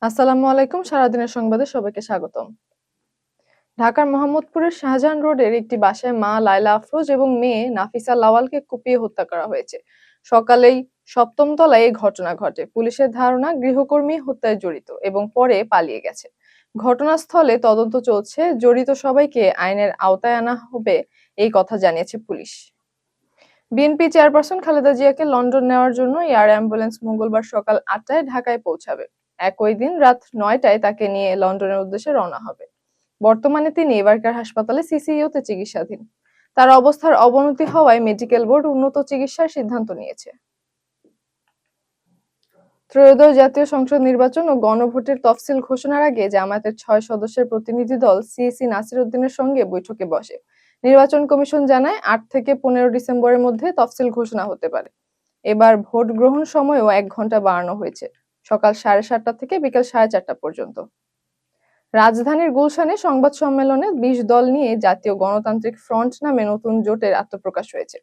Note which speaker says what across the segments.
Speaker 1: আসসালামু আলাইকুম। সারাদিনের সংবাদে সবাইকে স্বাগতম। ঢাকার মোহাম্মদপুরের শাহজাহান রোডের একটি বাসায় মা লায়লা আফরোজ এবং মেয়ে নাফিসা লাওয়ালকে কুপিয়ে হত্যা করা হয়েছে। সকালেই সপ্তম তলায় এই ঘটনা ঘটে। পুলিশের ধারণা গৃহকর্মী হত্যায় জড়িত এবং পরে পালিয়ে গেছে। ঘটনাস্থলে তদন্ত চলছে, জড়িত সবাইকে আইনের আওতায় আনা হবে এই কথা জানিয়েছে পুলিশ। বিএনপি চেয়ারপারসন খালেদা জিয়াকে লন্ডন নেওয়ার জন্য এয়ার অ্যাম্বুলেন্স মঙ্গলবার সকাল ৮টায় ঢাকায় পৌঁছাবে। একই দিন রাত ৯টায় তাকে নিয়ে লন্ডনের উদ্দেশ্যে রওনা হবে। বর্তমানে তিনি এবারকার হাসপাতালে সিসিইউতে চিকিৎসাধীন। তার অবস্থার অবনতি হওয়ায় মেডিকেল বোর্ড উন্নত চিকিৎসার সিদ্ধান্ত নিয়েছে। ত্রয়োদশ জাতীয় সংসদ নির্বাচন ও গণভোটের তফসিল ঘোষণার আগে জামায়াতের ৬ সদস্যের প্রতিনিধি দল সিইসি নাসির উদ্দিনের সঙ্গে বৈঠকে বসে। নির্বাচন কমিশন জানায় ৮ থেকে ১৫ ডিসেম্বরের মধ্যে তফসিল ঘোষণা হতে পারে। এবার ভোট গ্রহণ সময়ও ১ ঘন্টা বাড়ানো হয়েছে, সকাল ৭:৩০ থেকে বিকেল ৪:৩০ পর্যন্ত। রাজধানীর গুলশানে সংবাদ সম্মেলনে ২০ দল নিয়ে জাতীয় গণতান্ত্রিক ফ্রন্ট নামে নতুন জোটের আত্মপ্রকাশ হয়েছে।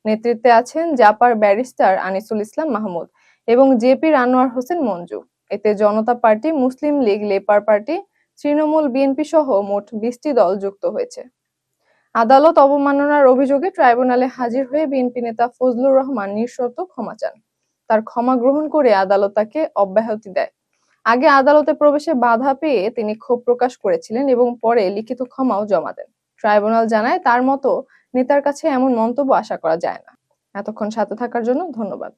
Speaker 1: নেতৃত্বে আছেন জাপার ব্যারিস্টার আনিসুল ইসলাম মাহমুদ এবং জেপির আনোয়ার হোসেন মঞ্জু। এতে Janata Party, Muslim League, Labour Party, Trinamool, BNP সহ মোট ২০টি দল যুক্ত হয়েছে। আদালত অবমাননার অভিযোগে ট্রাইব্যুনালে হাজির হয়ে বিএনপি নেতা ফজলুর রহমান নিঃশর্ত ক্ষমা চান। তার ক্ষমা গ্রহণ করে আদালত তাকে অব্যাহতি দেয়। আগে আদালতে প্রবেশে বাধা পেয়ে তিনি ক্ষোভ প্রকাশ করেছিলেন এবং পরে লিখিত ক্ষমাও জমা দেন। ট্রাইব্যুনাল জানায় তার মতো নেতার কাছে এমন মন্তব্য আশা করা যায় না। এতক্ষণ সাথে থাকার জন্য ধন্যবাদ।